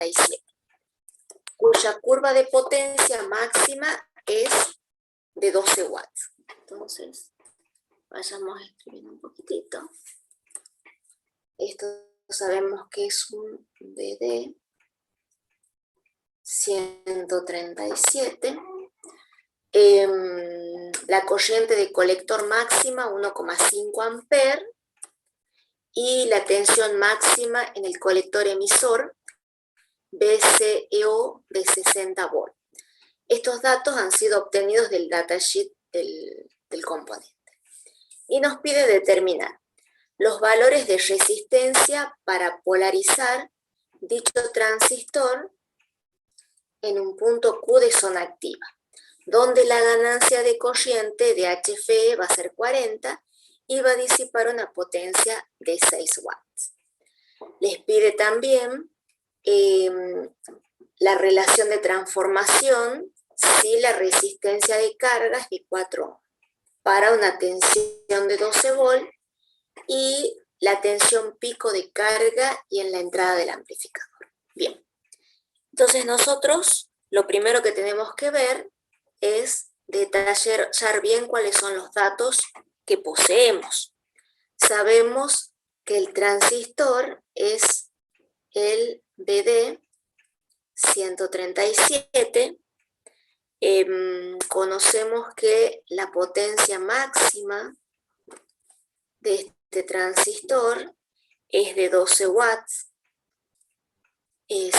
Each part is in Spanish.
137, cuya curva de potencia máxima es de 12 watts. Entonces, vayamos escribiendo un poquitito. Esto sabemos que es un BD 137. La corriente de colector máxima 1,5 amperes y la tensión máxima en el colector emisor BCEO de 60 volts. Estos datos han sido obtenidos del datasheet del componente. Y nos pide determinar los valores de resistencia para polarizar dicho transistor en un punto Q de zona activa, donde la ganancia de corriente de HFE va a ser 40 y va a disipar una potencia de 6 watts. Les pide también la relación de transformación si la resistencia de carga es de 4 ohms para una tensión de 12 volts y la tensión pico de carga y en la entrada del amplificador. Bien, entonces nosotros lo primero que tenemos que ver es detallar bien cuáles son los datos que poseemos. Sabemos que el transistor es el BD 137. Conocemos que la potencia máxima de este transistor es de 12 watts.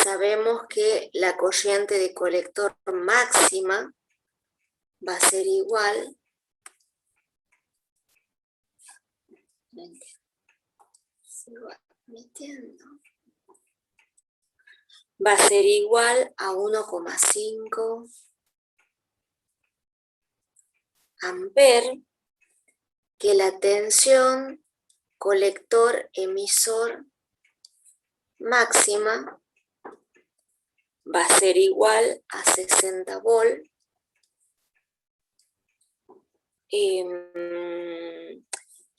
Sabemos que la corriente de colector máxima va a ser igual a 1,5 amperes, que la tensión colector emisor máxima va a ser igual a 60 volts.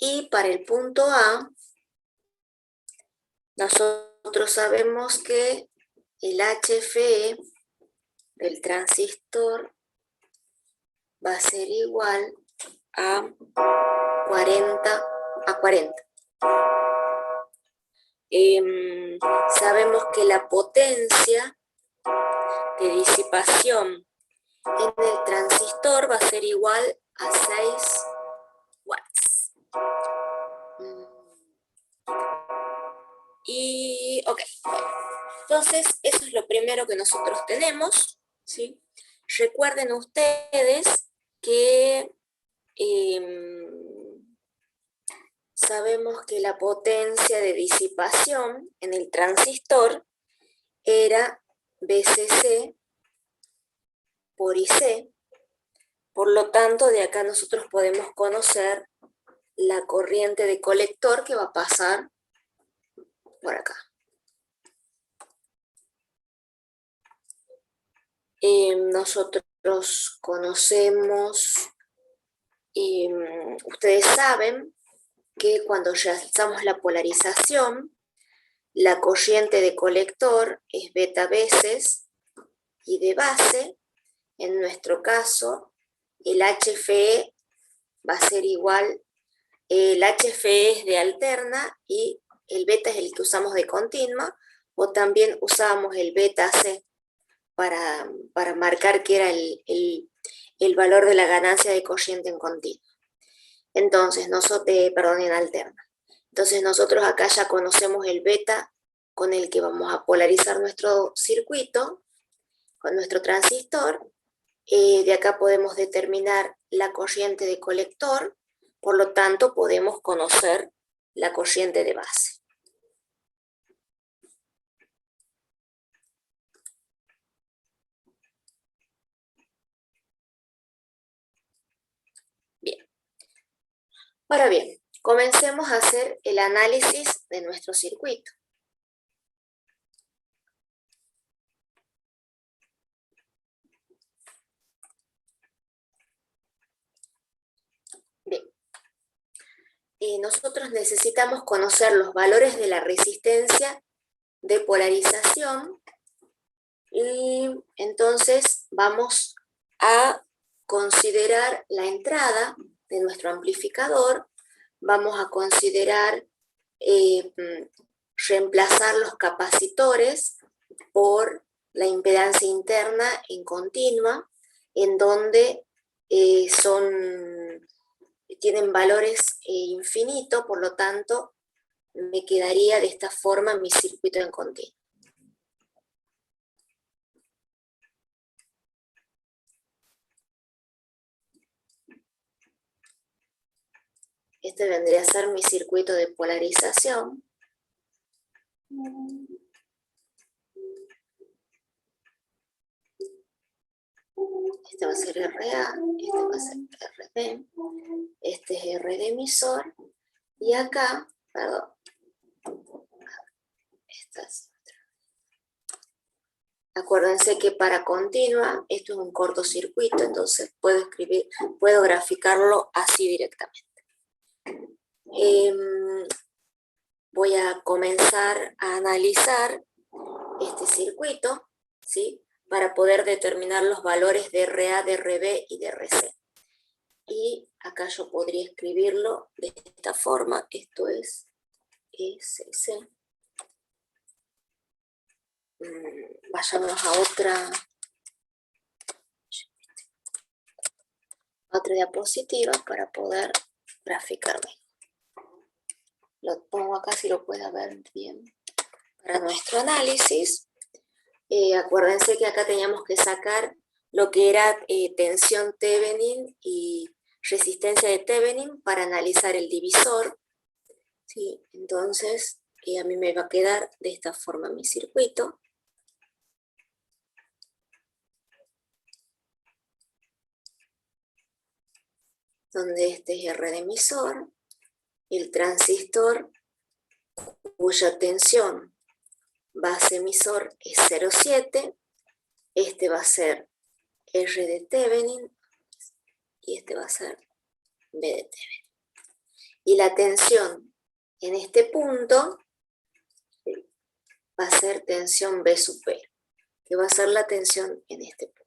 Y para el punto A, nosotros sabemos que el HFE del transistor va a ser igual a 40. Sabemos que la potencia de disipación en el transistor va a ser igual a 6 watts. Y, ok, entonces eso es lo primero que nosotros tenemos, ¿sí? Recuerden ustedes que sabemos que la potencia de disipación en el transistor era BCC por IC, por lo tanto de acá nosotros podemos conocer la corriente de colector que va a pasar por acá. Nosotros conocemos, ustedes saben que cuando realizamos la polarización, la corriente de colector es beta veces y de base. En nuestro caso, el HFE va a ser igual, el HFE es de alterna y el beta es el que usamos de continua, o también usamos el beta C para marcar que era el valor de la ganancia de corriente en continua. Entonces, en alterna. Entonces nosotros acá ya conocemos el beta con el que vamos a polarizar nuestro circuito, con nuestro transistor. De acá podemos determinar la corriente de colector, por lo tanto podemos conocer la corriente de base. Bien. Ahora bien, comencemos a hacer el análisis de nuestro circuito. Bien. Nosotros necesitamos conocer los valores de la resistencia de polarización Y entonces vamos a considerar la entrada de nuestro amplificador, vamos a considerar reemplazar los capacitores por la impedancia interna en continua, en donde tienen valores infinitos, por lo tanto me quedaría de esta forma mi circuito en continuo. Este vendría a ser mi circuito de polarización. Este va a ser RA, este va a ser RD, este es R de emisor, y acá, perdón, esta es otra. Acuérdense que para continua, esto es un cortocircuito, entonces puedo graficarlo así directamente. Voy a comenzar a analizar este circuito, ¿sí?, para poder determinar los valores de RA, de RB y de RC. Y acá yo podría escribirlo de esta forma, esto es SC. Vayamos a otra diapositiva para poder graficarlo. Lo pongo acá si lo pueda ver bien. Para nuestro análisis, acuérdense que acá teníamos que sacar lo que era tensión Thevenin y resistencia de Thevenin para analizar el divisor. ¿Sí? Entonces, a mí me va a quedar de esta forma mi circuito. Donde este es R de emisor, el transistor cuya tensión base emisor es 0,7, este va a ser R de Thevenin y este va a ser B de Thevenin. Y la tensión en este punto va a ser tensión B sub B, que va a ser la tensión en este punto.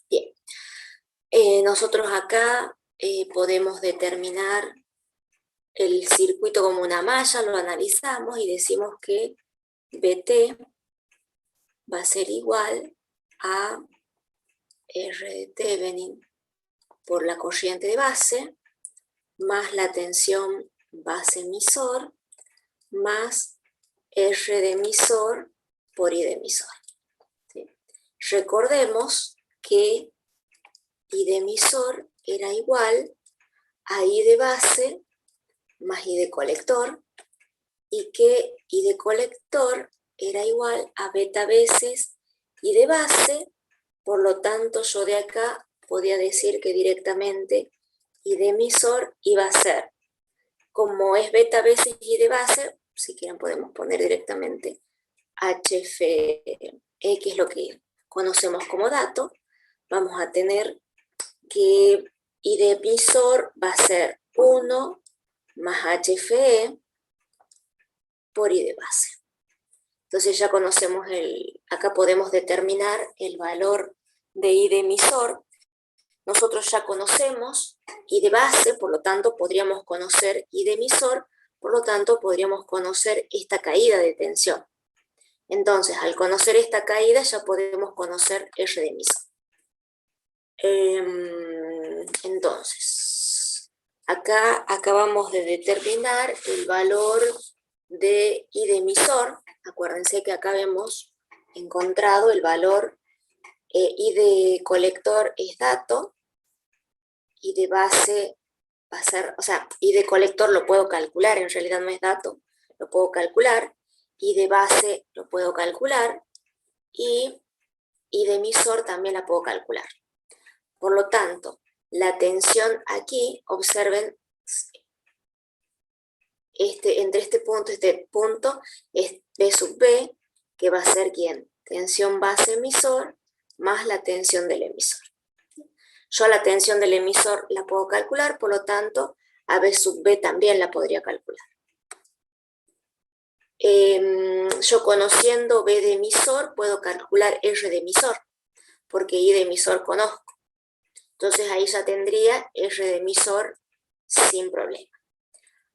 Bien, nosotros acá podemos determinar el circuito como una malla, lo analizamos y decimos que BT va a ser igual a R de Thevenin por la corriente de base, más la tensión base emisor, más R de emisor por I de emisor. ¿Sí? Recordemos que I de emisor era igual a I de base más I de colector, y que I de colector era igual a beta veces I de base, por lo tanto yo de acá podía decir que directamente I de emisor iba a ser, como es beta veces I de base, si quieren podemos poner directamente HFE, que es lo que conocemos como dato, vamos a tener que I de emisor va a ser 1 más HFE por I de base. Entonces ya conocemos acá podemos determinar el valor de I de emisor. Nosotros ya conocemos I de base, por lo tanto podríamos conocer I de emisor, por lo tanto podríamos conocer esta caída de tensión. Entonces, al conocer esta caída ya podemos conocer R de emisor. Entonces, acá acabamos de determinar el valor de I de emisor. Acuérdense que acá hemos encontrado el valor I de colector es dato, I de base va a ser, o sea, I de colector lo puedo calcular, en realidad no es dato, lo puedo calcular, I de base lo puedo calcular, y I de emisor también la puedo calcular. Por lo tanto, la tensión aquí, observen, entre este punto es B sub B, que va a ser ¿quién? Tensión base emisor más la tensión del emisor. Yo la tensión del emisor la puedo calcular, por lo tanto, a B sub B también la podría calcular. yo conociendo B de emisor, puedo calcular R de emisor, porque I de emisor conozco. Entonces ahí ya tendría R de emisor sin problema.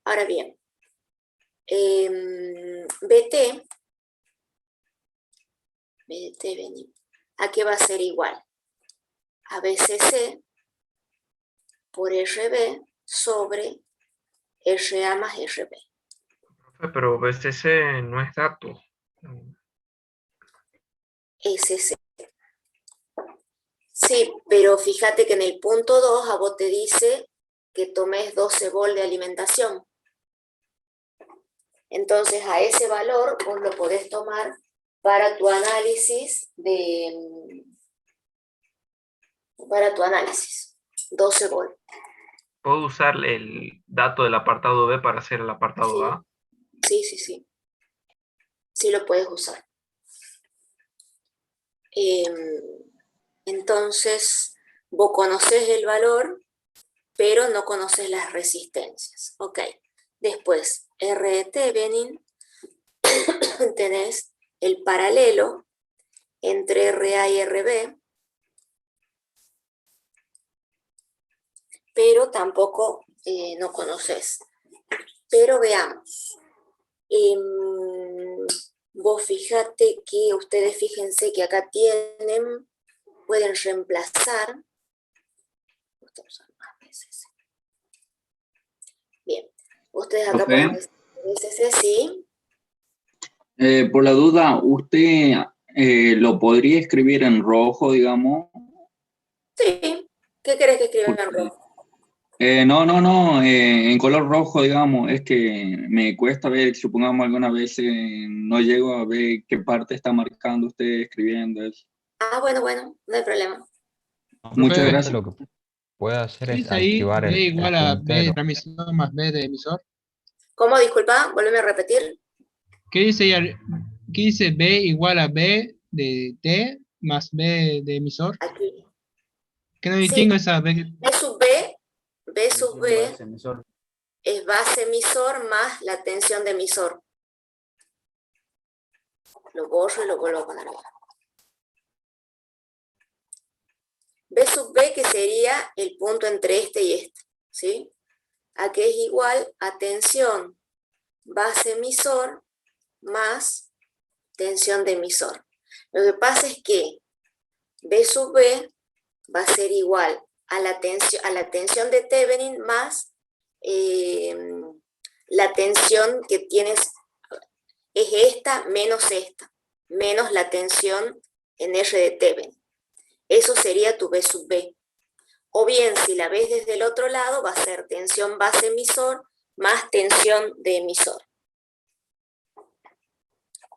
Ahora bien, BT, ¿a qué va a ser igual? A BCC por RB sobre RA más RB. Pero BCC no es dato. SC. Sí, pero fíjate que en el punto 2 a vos te dice que tomes 12 volt de alimentación. Entonces a ese valor vos lo podés tomar para tu análisis para tu análisis, 12 volt. ¿Puedo usar el dato del apartado B para hacer el apartado A? Sí, sí, sí. Sí lo puedes usar. Entonces, vos conocés el valor, pero no conoces las resistencias. Ok. Después, RT-Benin, tenés el paralelo entre RA y RB, pero tampoco no conoces. Pero veamos. Vos fíjate que, ustedes fíjense que acá pueden reemplazar. Bien, ustedes acá pueden decir sí. Por la duda, ¿usted lo podría escribir en rojo, digamos? Sí. ¿Qué querés que escriba en rojo? No, en color rojo, digamos, es que me cuesta ver, supongamos algunas veces no llego a ver qué parte está marcando usted escribiendo eso. Ah, bueno, no hay problema. Muchas gracias. Lo que puede hacer ¿Qué es dice ahí? activar B el igual a B de puntero. transmisión más B de emisor. ¿Cómo? Disculpa, volveme a repetir. ¿Qué dice, qué dice B igual a B de T más B de emisor? Aquí. ¿Qué no Sí, distingo esa B? B sub B es base emisor más la tensión de emisor. Lo borro y lo vuelvo a poner acá. B sub B que sería el punto entre este y este, ¿sí? A que es igual a tensión base emisor más tensión de emisor. Lo que pasa es que B sub B va a ser igual a la tensión de Thevenin más la tensión que tienes, es esta, menos la tensión en R de Thevenin. Eso sería tu B sub B. O bien, si la ves desde el otro lado, va a ser tensión base emisor más tensión de emisor.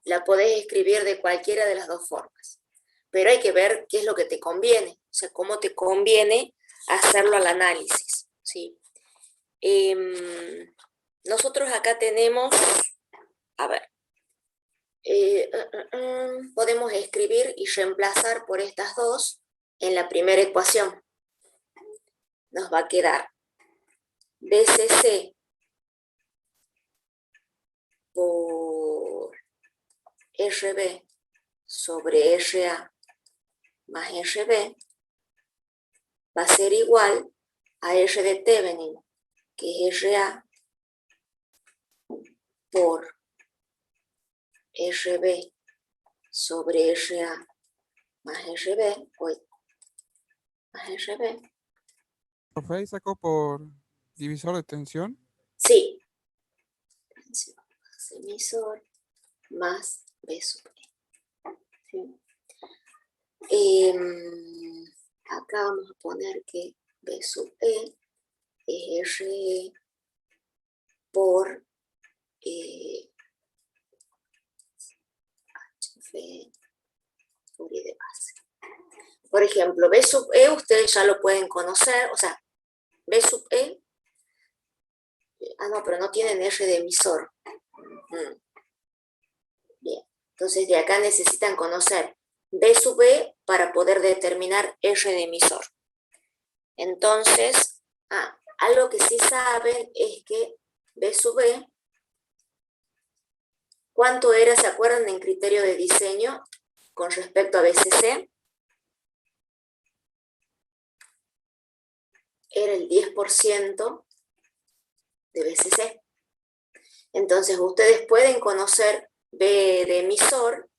La podés escribir de cualquiera de las dos formas. Pero hay que ver qué es lo que te conviene, o sea, cómo te conviene hacerlo al análisis, ¿sí? Nosotros acá tenemos, a ver, podemos escribir y reemplazar por estas dos en la primera ecuación. Nos va a quedar BCC por RB sobre RA más RB va a ser igual a R de Thevenin, que es RA por RB sobre RA más RB, más RB. Profe, sacó por divisor de tensión. Sí. Tensión más emisor más B sub E. ¿Sí? Acá vamos a poner que B sub E es RE por HF por I de base. Por ejemplo, B sub E ustedes ya lo pueden conocer, o sea, B sub E, no, pero no tienen R de emisor. Bien, entonces de acá necesitan conocer B sub E para poder determinar R de emisor. Entonces, algo que sí saben es que B sub E, ¿Cuánto era, se acuerdan, en criterio de diseño con respecto a BCC? Era el 10% de BCC. Entonces, ustedes pueden conocer B de emisor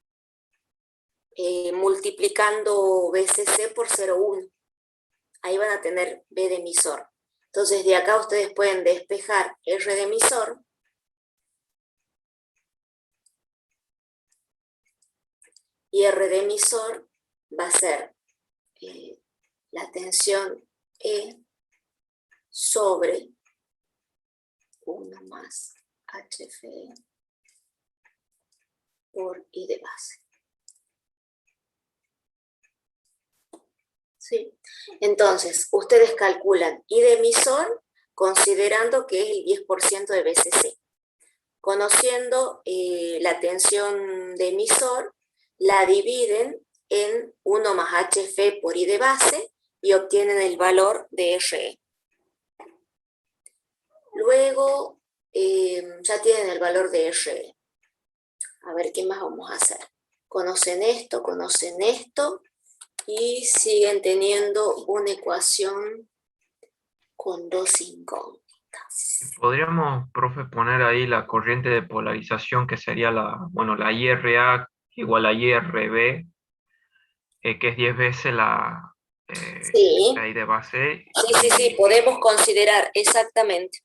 multiplicando BCC por 0,1. Ahí van a tener B de emisor. Entonces, de acá ustedes pueden despejar R de emisor. Y R de emisor va a ser la tensión E sobre 1 más HFE por I de base. ¿Sí? Entonces, ustedes calculan I de emisor considerando que es el 10% de BCC. Conociendo la tensión de emisor, la dividen en 1 más HFE por I de base y obtienen el valor de RE. Luego, ya tienen el valor de RE. A ver, ¿qué más vamos a hacer? Conocen esto y siguen teniendo una ecuación con dos incógnitas. Podríamos, profe, poner ahí la corriente de polarización que sería la IRA igual a IRB, que es 10 veces la Sí. I de base. Sí, podemos considerar, exactamente.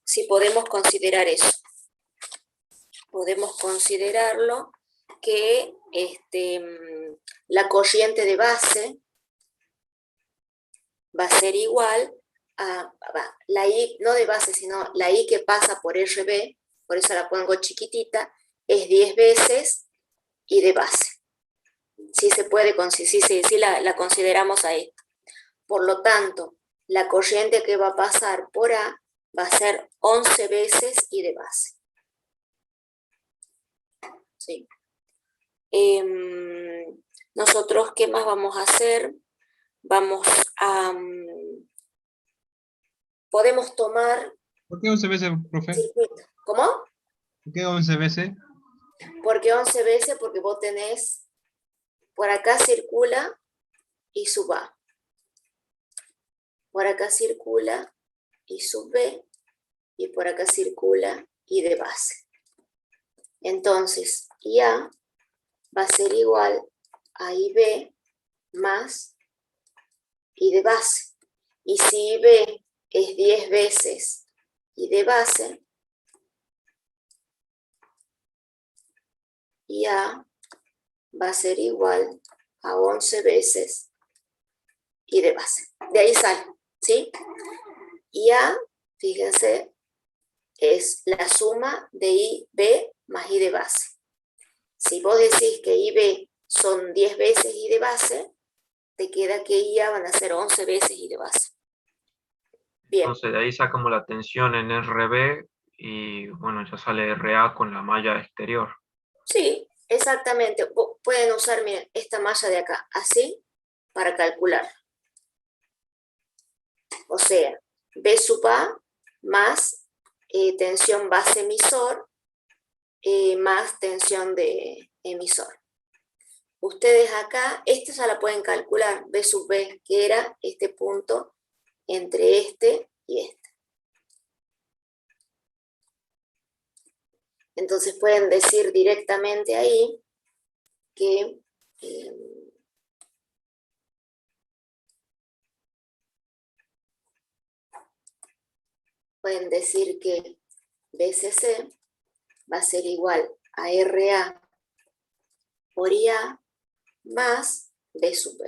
Sí, podemos considerar eso. Podemos considerarlo que la corriente de base va a ser igual a la I, no de base, sino la I que pasa por RB, por eso la pongo chiquitita, es 10 veces I de base. Sí se puede, sí la consideramos a esto. Por lo tanto, la corriente que va a pasar por A va a ser 11 veces I de base. ¿Sí? Nosotros, ¿qué más vamos a hacer? Vamos a... podemos tomar... ¿Por qué 11 veces, profe? circuito. ¿Cómo? ¿Por qué 11 veces? Porque 11 veces, porque vos tenés... Por acá circula y sub A. Por acá circula y sub B. Y por acá circula I de base. Entonces, IA va a ser igual a IB más I de base. Y si IB es 10 veces I de base, IA va a ser igual a 11 veces I de base. De ahí sale, ¿sí? IA, fíjense, es la suma de IB más I de base. Si vos decís que IB son 10 veces I de base, te queda que IA van a ser 11 veces I de base. Bien. Entonces de ahí sacamos la tensión en RB y bueno, ya sale RA con la malla exterior. Sí, exactamente. Pueden usar, miren, esta malla de acá, así, para calcular. O sea, B sub A más tensión base emisor más tensión de emisor. Ustedes acá, esta ya la pueden calcular, B sub B, que era este punto entre este y este. Entonces pueden decir directamente ahí que pueden decir que BCC va a ser igual a RA por IA más B sub B.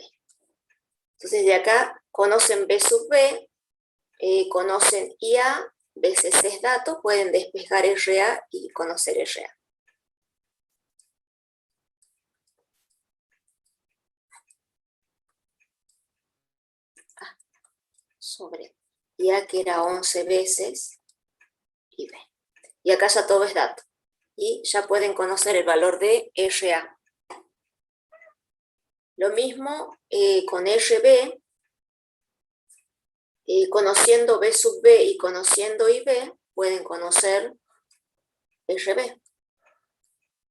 Entonces de acá conocen B sub B, conocen IA, BCC es dato, pueden despejar RA y conocer RA. Sobre IA que era 11 veces IB. Y acá ya todo es dato. Y ya pueden conocer el valor de RA. Lo mismo con RB, conociendo B sub B y conociendo IB, pueden conocer RB.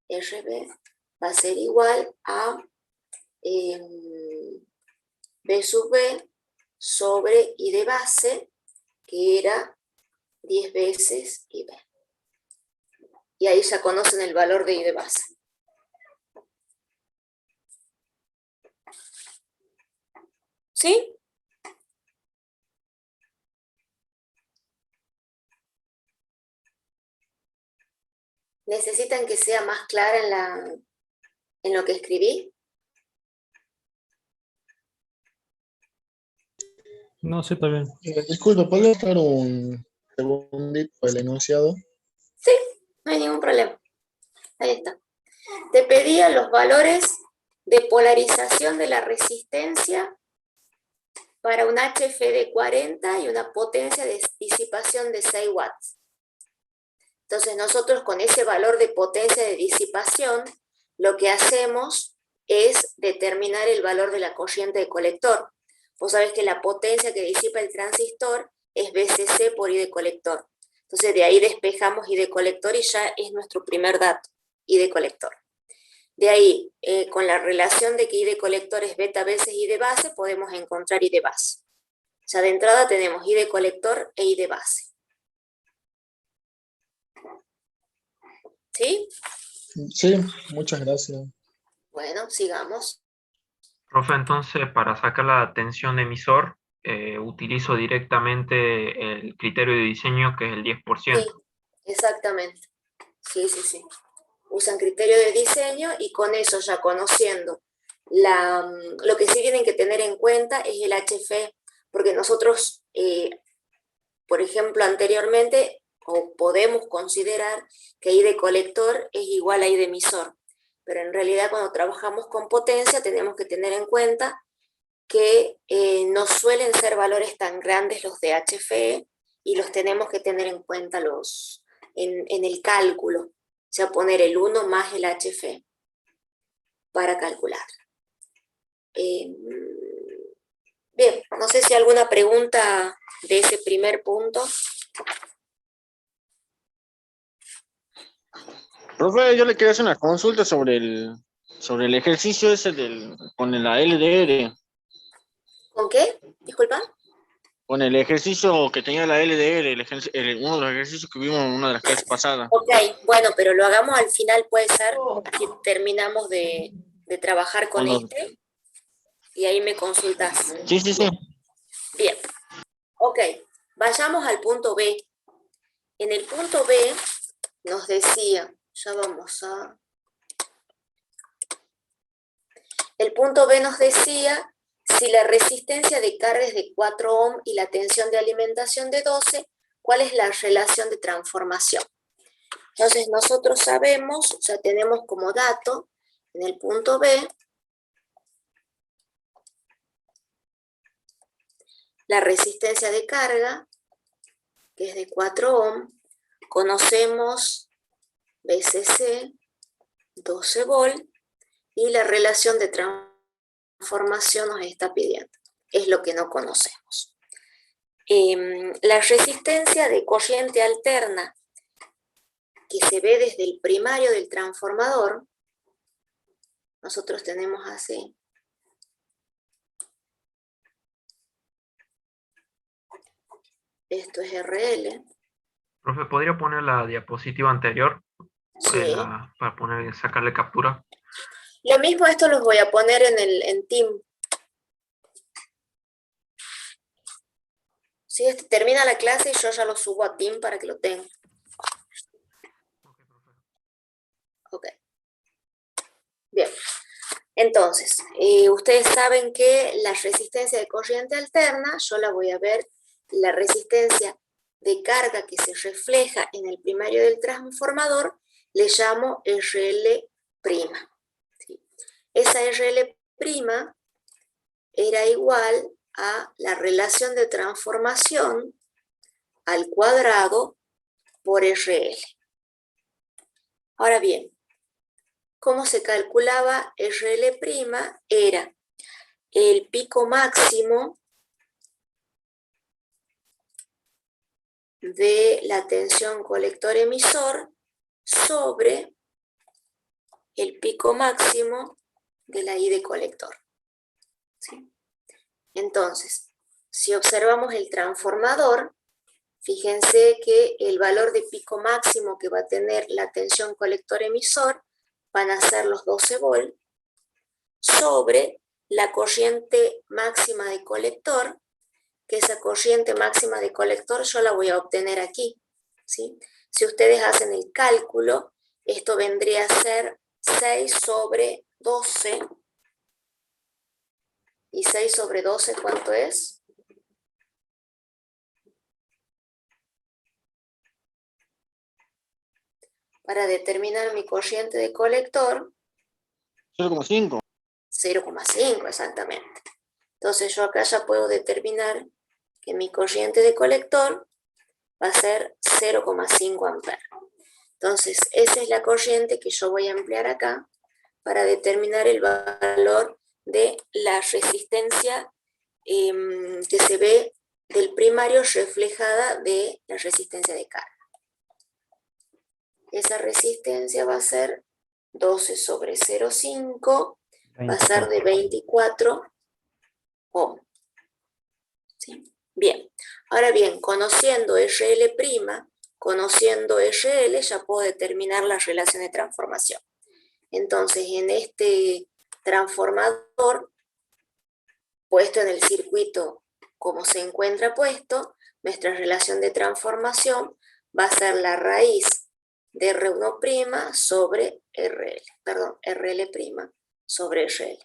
RB va a ser igual a B sub B sobre I de base, que era 10 veces IB. Y ahí ya conocen el valor de I de base. ¿Sí? ¿Necesitan que sea más clara en lo que escribí? No, sí, está bien. Disculpe, ¿puedo dar un segundito del enunciado? Sí, no hay ningún problema. Ahí está. Te pedía los valores de polarización de la resistencia para un HF de 40 y una potencia de disipación de 6 watts. Entonces nosotros con ese valor de potencia de disipación, lo que hacemos es determinar el valor de la corriente de colector. Vos sabés que la potencia que disipa el transistor es BCC por I de colector. Entonces de ahí despejamos I de colector y ya es nuestro primer dato, I de colector. De ahí, con la relación de que I de colector es beta veces I de base, podemos encontrar I de base. Ya de entrada tenemos I de colector e I de base. ¿Sí? Sí, muchas gracias. Bueno, sigamos. Profe, entonces para sacar la tensión de emisor, utilizo directamente el criterio de diseño que es el 10%. Sí, exactamente. Sí, sí, sí. Usan criterio de diseño y con eso ya conociendo lo que sí tienen que tener en cuenta es el HF, porque nosotros, por ejemplo, anteriormente, o podemos considerar que I de colector es igual a I de emisor, pero en realidad cuando trabajamos con potencia tenemos que tener en cuenta que no suelen ser valores tan grandes los de HF y los tenemos que tener en cuenta en el cálculo, o sea, poner el 1 más el HF para calcular. Bien, no sé si hay alguna pregunta de ese primer punto. Profe, yo le quería hacer una consulta sobre el ejercicio ese con la LDR, ¿Con qué? Disculpa. con el ejercicio que tenía la LDR, uno de los ejercicios que vimos en una de las clases pasadas. Ok, bueno, pero lo hagamos al final, puede ser, si terminamos de trabajar con Cuando- este, y ahí me consultas. Sí, sí, sí. Bien, ok, vayamos al punto B. En el punto B nos decía, ya vamos a... El punto B nos decía, si la resistencia de carga es de 4 ohm y la tensión de alimentación de 12, ¿cuál es la relación de transformación? Entonces nosotros sabemos, o sea, tenemos como dato en el punto B, la resistencia de carga, que es de 4 ohm, conocemos BCC, 12 volt, y la relación de transformación nos está pidiendo. Es lo que no conocemos. La resistencia de corriente alterna que se ve desde el primario del transformador, nosotros tenemos así. Esto es RL. Profe, ¿podría poner la diapositiva anterior Sí. para sacarle captura? Lo mismo esto los voy a poner en Team. Sí, termina la clase y yo ya lo subo a Team para que lo tengan. Ok. Bien. Entonces, ustedes saben que la resistencia de corriente alterna, yo la voy a ver, la resistencia de carga que se refleja en el primario del transformador, le llamo RL'. ¿Sí? Esa RL' era igual a la relación de transformación al cuadrado por RL. Ahora bien, ¿cómo se calculaba RL'? Era el pico máximo de la tensión colector-emisor sobre el pico máximo de la I de colector. ¿Sí? Entonces, si observamos el transformador, fíjense que el valor de pico máximo que va a tener la tensión colector-emisor van a ser los 12 volt sobre la corriente máxima de colector, que esa corriente máxima de colector yo la voy a obtener aquí, ¿sí? Si ustedes hacen el cálculo, esto vendría a ser 6 sobre 12. ¿Y 6 sobre 12 cuánto es? Para determinar mi corriente de colector, 0,5. 0,5 exactamente. Entonces yo acá ya puedo determinar que mi corriente de colector va a ser 0,5 amperes. Entonces esa es la corriente que yo voy a emplear acá para determinar el valor de la resistencia que se ve del primario reflejada de la resistencia de carga. Esa resistencia va a ser 12 sobre 0,5, va a ser de 24 ohm. ¿Sí? Bien, ahora bien, conociendo RL', conociendo RL, ya puedo determinar la relación de transformación. Entonces, en este transformador, puesto en el circuito como se encuentra puesto, nuestra relación de transformación va a ser la raíz de R1' sobre RL, perdón, RL' sobre RL.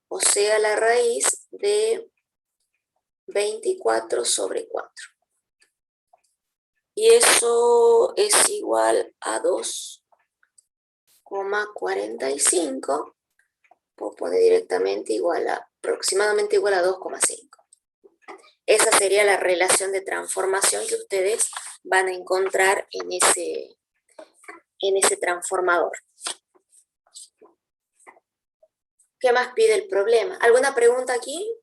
O sea, la raíz de 24 sobre 4. Y eso es igual a 2,45. Puedo poner directamente aproximadamente igual a 2,5. Esa sería la relación de transformación que ustedes van a encontrar en ese transformador. ¿Qué más pide el problema? ¿Alguna pregunta aquí?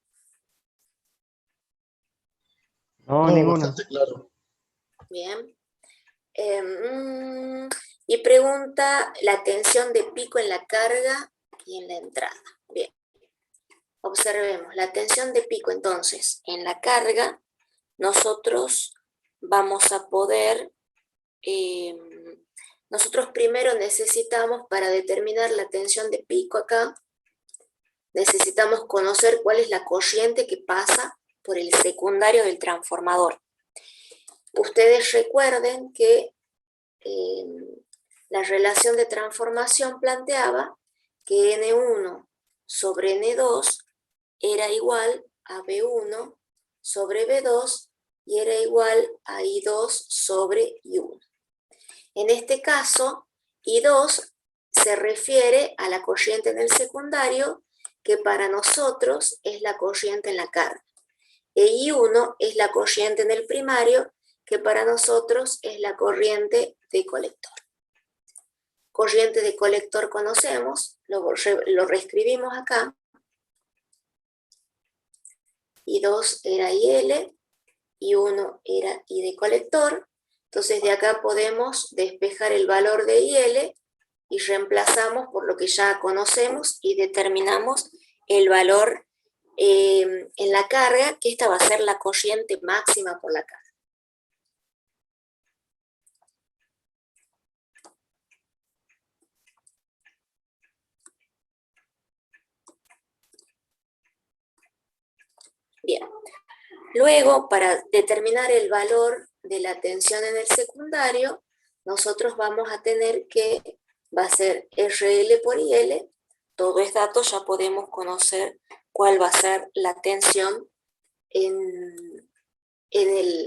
No, ninguna. bastante claro. Bien. Y pregunta la tensión de pico en la carga y en la entrada. Bien. Observemos la tensión de pico entonces en la carga. Nosotros vamos a poder, nosotros primero necesitamos, para determinar la tensión de pico acá, necesitamos conocer cuál es la corriente que pasa por el secundario del transformador. Ustedes recuerden que la relación de transformación planteaba que N1 sobre N2 era igual a B1 sobre B2 y era igual a I2 sobre I1. En este caso, I2 se refiere a la corriente en el secundario, que para nosotros es la corriente en la carga. E I1 es la corriente en el primario, que para nosotros es la corriente de colector. Corriente de colector conocemos, lo reescribimos acá. I2 era IL, I1 era I de colector. Entonces de acá podemos despejar el valor de IL y reemplazamos por lo que ya conocemos y determinamos el valor en la carga, que esta va a ser la corriente máxima por la carga. Bien, luego para determinar el valor de la tensión en el secundario, nosotros vamos a tener que, va a ser RL por IL, todo es dato, ya podemos conocer cuál va a ser la tensión en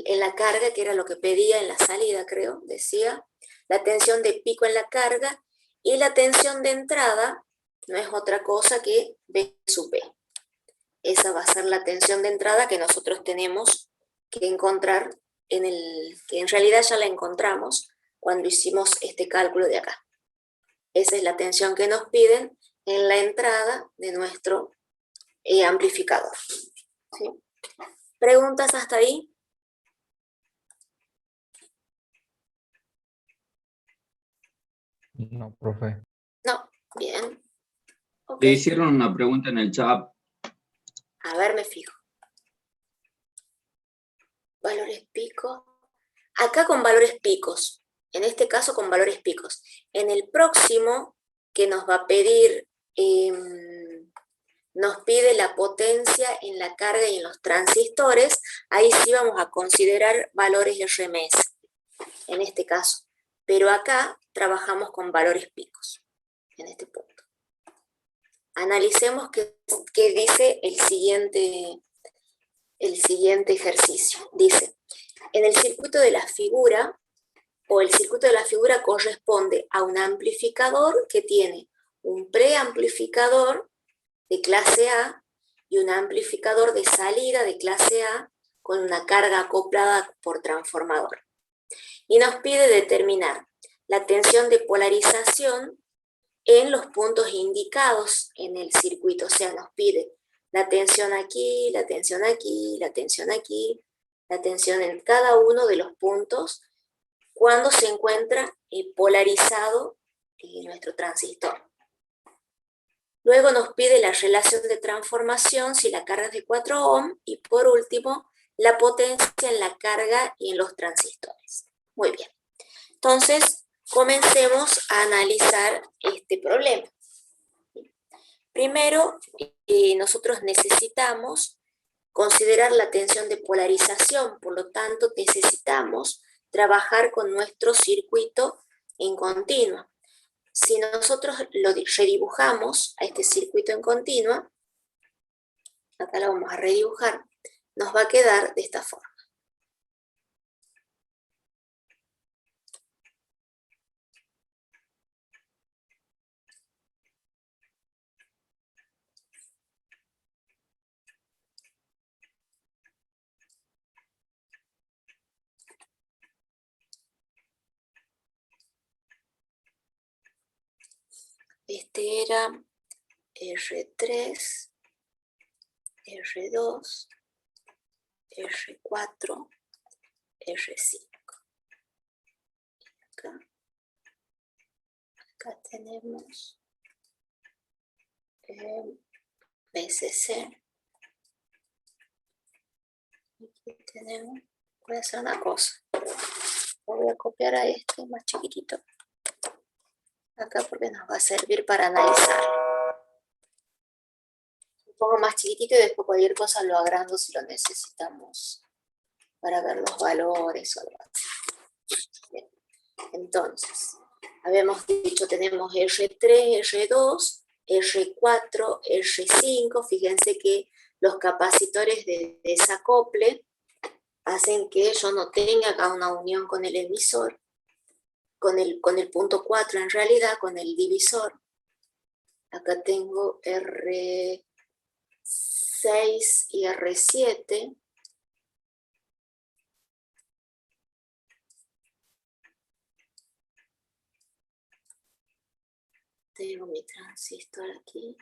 la carga, que era lo que pedía en la salida, creo, decía, la tensión de pico en la carga, y la tensión de entrada no es otra cosa que B sub B. Esa va a ser la tensión de entrada que nosotros tenemos que encontrar, que en realidad ya la encontramos cuando hicimos este cálculo de acá. Esa es la tensión que nos piden en la entrada de nuestro amplificador. ¿Sí? ¿Preguntas hasta ahí? No, profe. No, bien. Ok, Le hicieron una pregunta en el chat. a ver, me fijo. Valores picos. Acá con valores picos. En este caso con valores picos. En el próximo que nos va a pedir, nos pide la potencia en la carga y en los transistores, ahí sí vamos a considerar valores RMS, en este caso. Pero acá trabajamos con valores picos, en este punto. Analicemos qué dice el siguiente ejercicio. Dice, en el circuito de la figura, o el circuito de la figura corresponde a un amplificador que tiene un preamplificador de clase A y un amplificador de salida de clase A con una carga acoplada por transformador. Y nos pide determinar la tensión de polarización en los puntos indicados en el circuito. O sea, nos pide la tensión aquí, la tensión aquí, la tensión aquí, la tensión en cada uno de los puntos cuando se encuentra polarizado nuestro transistor. Luego nos pide la relación de transformación si la carga es de 4 ohm y por último la potencia en la carga y en los transistores. Muy bien. Entonces, comencemos a analizar este problema. Primero, nosotros necesitamos considerar la tensión de polarización, por lo tanto necesitamos trabajar con nuestro circuito en continua. Si nosotros lo redibujamos a este circuito en continua, acá lo vamos a redibujar, nos va a quedar de esta forma. Este era R3, R2, R4, R5. Acá tenemos BCC. Aquí tenemos, voy a hacer una cosa. Voy a copiar a este más chiquitito. Acá porque nos va a servir para analizar. Un poco más chiquitito y después cualquier cosa lo agrando si lo necesitamos para ver los valores o algo así. Bien. Entonces, habíamos dicho, tenemos R3, R2, R4, R5. Fíjense que los capacitores de desacople hacen que yo no tenga acá una unión con el emisor, con el punto 4 en realidad, con el divisor. Acá tengo R6 y R7. Tengo mi transistor aquí.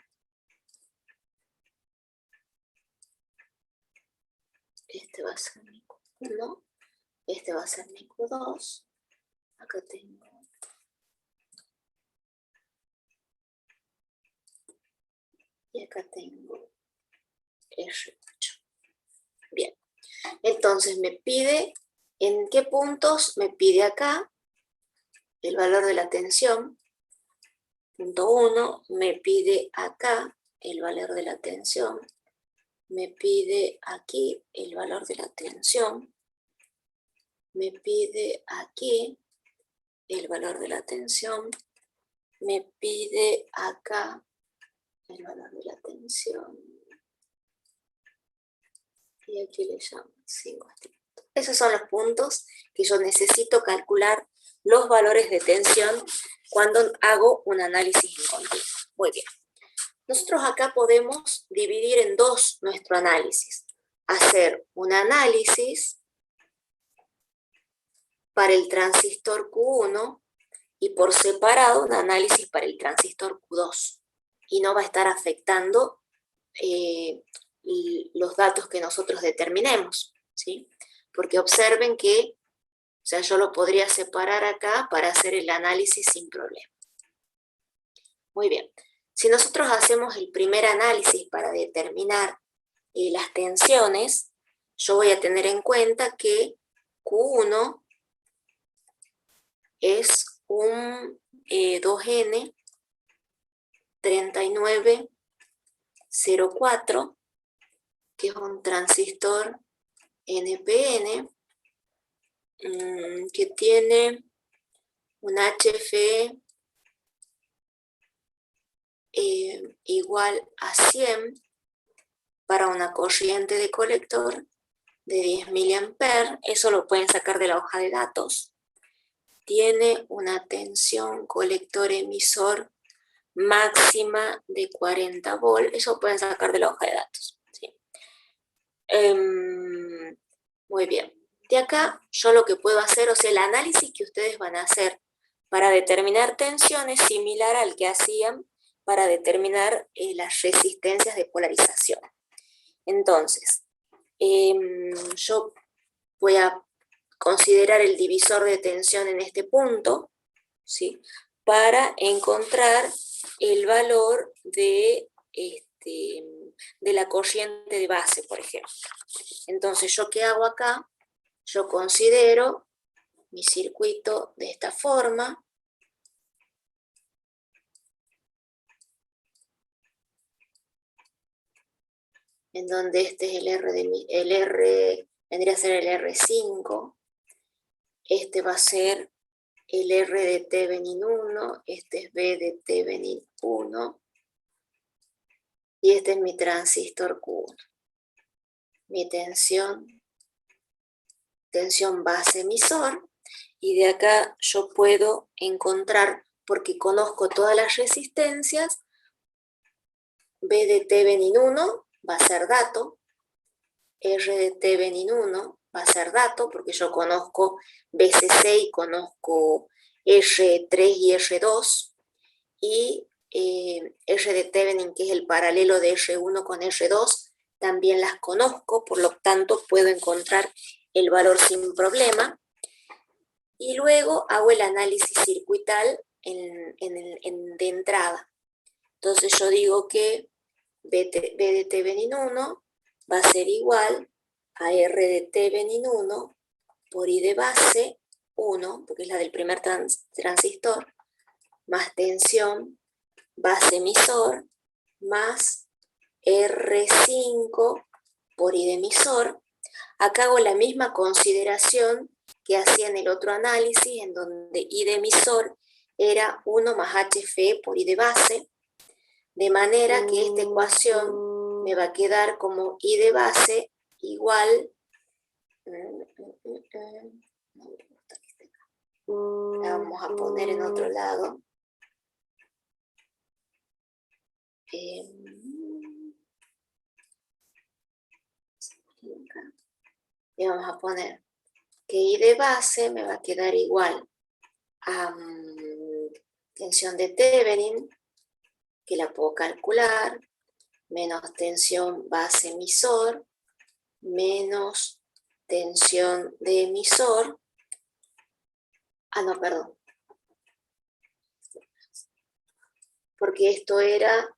Este va a ser mi Q1. Este va a ser mi Q2. Acá tengo y acá tengo R8. Bien, entonces me pide, ¿en qué puntos? Me pide acá el valor de la tensión. Punto 1, me pide acá el valor de la tensión. Me pide aquí el valor de la tensión. Me pide aquí el valor de la tensión, me pide acá el valor de la tensión y aquí le llamo 5 puntos. Esos son los puntos que yo necesito calcular los valores de tensión cuando hago un análisis en continuo. Muy bien. Nosotros acá podemos dividir en dos nuestro análisis. Hacer un análisis para el transistor Q1 y por separado un análisis para el transistor Q2. Y no va a estar afectando los datos que nosotros determinemos, ¿sí? Porque observen que, o sea, yo lo podría separar acá para hacer el análisis sin problema. Muy bien. Si nosotros hacemos el primer análisis para determinar las tensiones, yo voy a tener en cuenta que Q1 es un 2N 3904, que es un transistor NPN, que tiene un HFE igual a 100 para una corriente de colector de 10 mA. Eso lo pueden sacar de la hoja de datos. Tiene una tensión colector-emisor máxima de 40 volt. Eso pueden sacar de la hoja de datos, ¿sí? Muy bien. De acá yo lo que puedo hacer, o sea, el análisis que ustedes van a hacer para determinar tensión es similar al que hacían para determinar las resistencias de polarización. Entonces, yo voy a considerar el divisor de tensión en este punto, ¿sí? Para encontrar el valor de la corriente de base, por ejemplo. Entonces, ¿yo qué hago acá? Yo considero mi circuito de esta forma. En donde este es el R vendría a ser el R5, este va a ser el R de Thevenin 1, este es B de Thevenin 1, y este es mi transistor Q1. Mi tensión base emisor, y de acá yo puedo encontrar, porque conozco todas las resistencias, B de Thevenin 1 va a ser dato, R de Thevenin 1 va a ser dato, porque yo conozco BCC y conozco R3 y R2, y R de Thevenin, que es el paralelo de R1 con R2, también las conozco, por lo tanto puedo encontrar el valor sin problema. Y luego hago el análisis circuital de entrada. Entonces yo digo que B de Thevenin 1 va a ser igual a R de Thevenin 1 por I de base 1, porque es la del primer transistor, más tensión base emisor, más R5 por I de emisor. Acá hago la misma consideración que hacía en el otro análisis, en donde I de emisor era 1 más HFE por I de base, de manera que esta ecuación me va a quedar como I de base igual, la vamos a poner en otro lado, y vamos a poner que I de base me va a quedar igual a tensión de Thevenin, que la puedo calcular, menos tensión base emisor, menos tensión de emisor, perdón, porque esto era,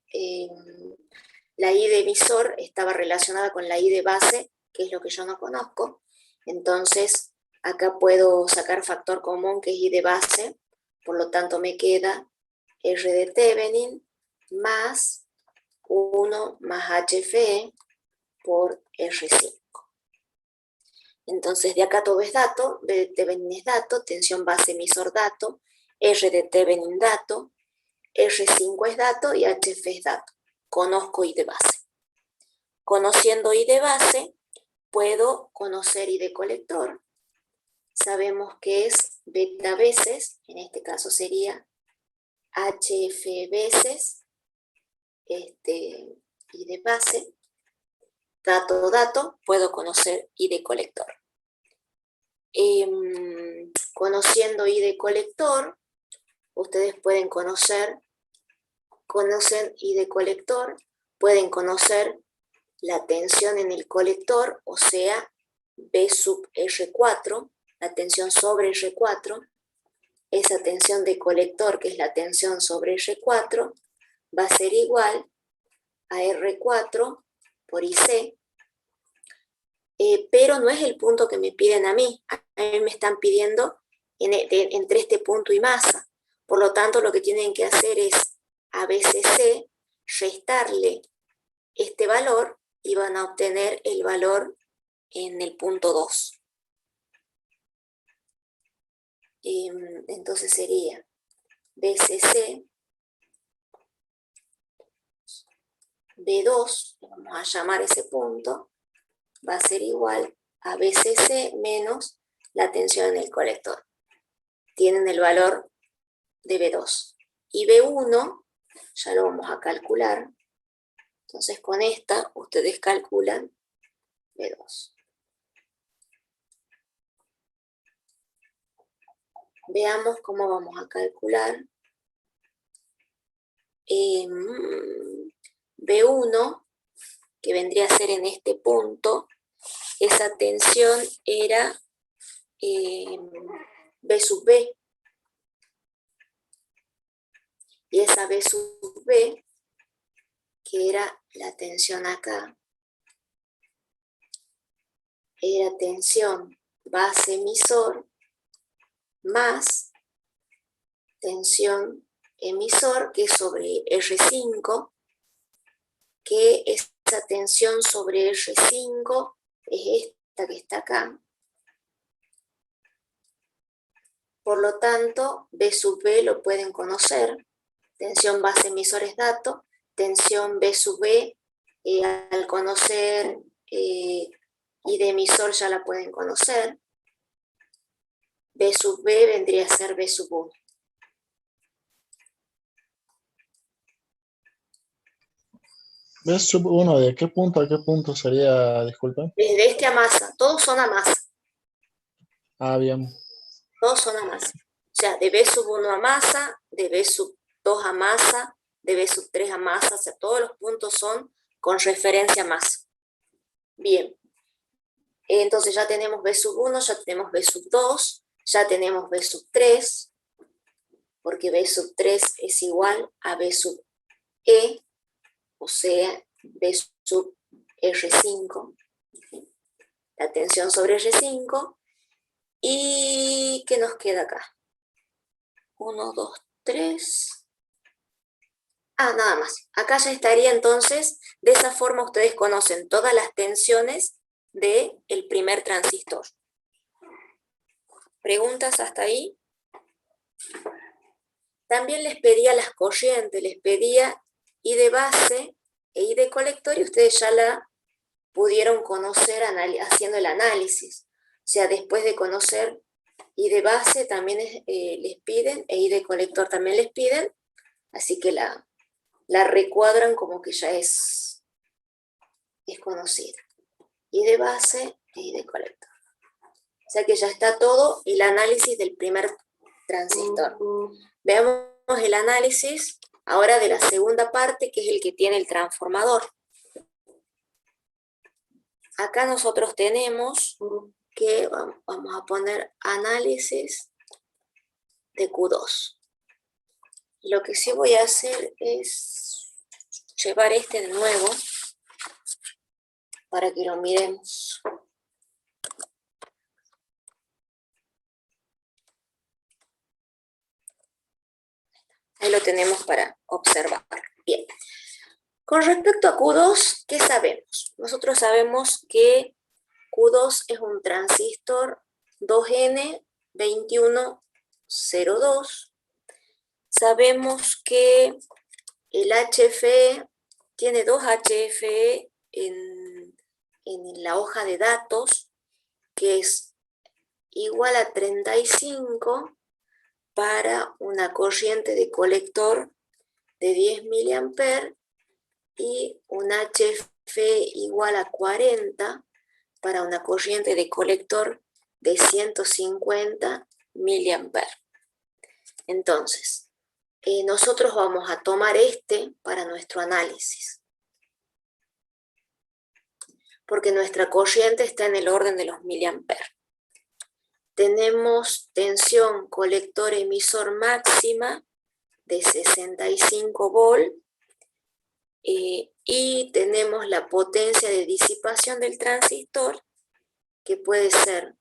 la I de emisor estaba relacionada con la I de base, que es lo que yo no conozco, entonces acá puedo sacar factor común, que es I de base, por lo tanto me queda R de Thevenin más 1 más HFE por R5. Entonces de acá todo es dato, B de Thevenin es dato, tensión base emisor dato, R de Thevenin dato, R5 es dato y HFE es dato. Conozco I de base. Conociendo I de base, puedo conocer I de colector. Sabemos que es beta veces, en este caso sería HF veces I de base. Dato, puedo conocer I de colector. Conociendo I de colector, ustedes pueden conocen I de colector, pueden conocer la tensión en el colector, o sea, B sub R4, la tensión sobre R4, esa tensión de colector, que es la tensión sobre R4, va a ser igual a R4 por IC, pero no es el punto que me piden a mí me están pidiendo entre este punto y masa. Por lo tanto, lo que tienen que hacer es a BCC restarle este valor y van a obtener el valor en el punto 2. Entonces sería BCC B2, vamos a llamar ese punto, va a ser igual a BCC menos la tensión en el colector. Tienen el valor de B2. Y B1, ya lo vamos a calcular. Entonces con esta ustedes calculan B2. Veamos cómo vamos a calcular. B1, que vendría a ser en este punto, esa tensión era B sub B. Y esa B sub B, que era la tensión acá, era tensión base emisor más tensión emisor, que es sobre R5, que esa tensión sobre R5 es esta que está acá. Por lo tanto, B sub B lo pueden conocer. Tensión base emisor es dato. Tensión B sub B, al conocer I de emisor ya la pueden conocer. B sub B vendría a ser B sub 1. B sub 1, ¿de qué punto a qué punto sería, disculpen? Desde este a masa, todos son a masa. Ah, bien. Todos son a masa. O sea, de B sub 1 a masa, de B sub 2 a masa, de B sub 3 a masa, o sea, todos los puntos son con referencia a masa. Bien. Entonces ya tenemos B sub 1, ya tenemos B sub 2, ya tenemos B sub 3, porque B sub 3 es igual a B sub E, o sea, B sub R5, la tensión sobre R5, y ¿qué nos queda acá? 1, 2, 3. Nada más. Acá ya estaría entonces, de esa forma ustedes conocen todas las tensiones del primer transistor. ¿Preguntas hasta ahí? También les pedía las corrientes, les pedía I de base e I de colector, y ustedes ya la pudieron conocer haciendo el análisis. O sea, después de conocer I de base también les piden, e I de colector también les piden, así que la recuadran como que ya es conocida. I de base e I de colector. O sea que ya está todo el análisis del primer transistor. Veamos el análisis ahora de la segunda parte, que es el que tiene el transformador. Acá nosotros tenemos que, vamos a poner análisis de Q2. Lo que sí voy a hacer es llevar este de nuevo para que lo miremos. Ahí lo tenemos para observar. Bien. Con respecto a Q2, ¿qué sabemos? Nosotros sabemos que Q2 es un transistor 2N2102. Sabemos que el HFE tiene 2 HFE en la hoja de datos, que es igual a 35 para una corriente de colector de 10 mA y un HFE igual a 40 para una corriente de colector de 150 mA. Entonces, nosotros vamos a tomar este para nuestro análisis, porque nuestra corriente está en el orden de los miliamperes. Tenemos tensión colector emisor máxima de 65 volt y tenemos la potencia de disipación del transistor, que puede ser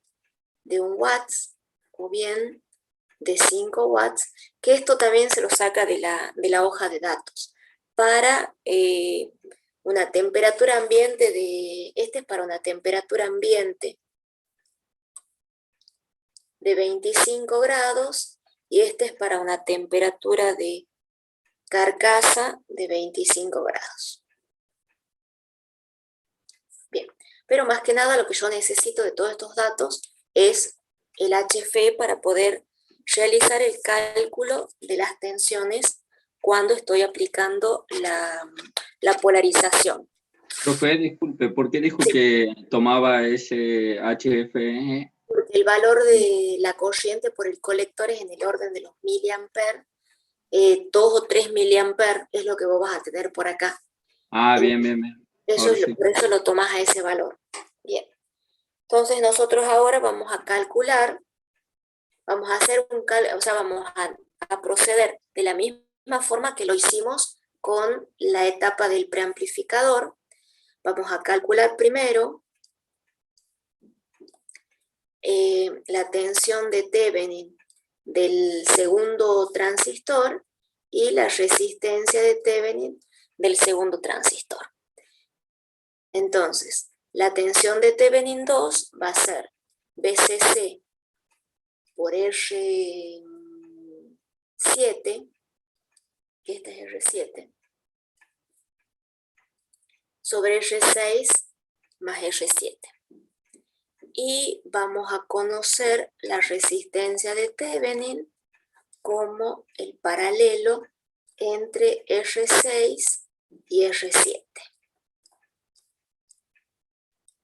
de 1 watts o bien de 5 watts, que esto también se lo saca de la hoja de datos, para una temperatura ambiente este es para una temperatura ambiente de 25 grados, y este es para una temperatura de carcasa de 25 grados. Bien, pero más que nada lo que yo necesito de todos estos datos es el HFE para poder realizar el cálculo de las tensiones cuando estoy aplicando la polarización. Profe, disculpe, ¿por qué dijo que tomaba ese HFE? Porque el valor de la corriente por el colector es en el orden de los miliamperes, 2 o 3 miliamperes es lo que vos vas a tener por acá. Ah, bien, bien, bien. Eso Ahora sí. por eso lo tomás a ese valor. Bien. Entonces nosotros ahora vamos a calcular, vamos a hacer vamos a proceder de la misma forma que lo hicimos con la etapa del preamplificador. Vamos a calcular primero la tensión de Thevenin del segundo transistor y la resistencia de Thevenin del segundo transistor. Entonces, la tensión de Thevenin 2 va a ser VCC por R7, que esta es R7, sobre R6 más R7. Y vamos a conocer la resistencia de Thevenin como el paralelo entre R6 y R7.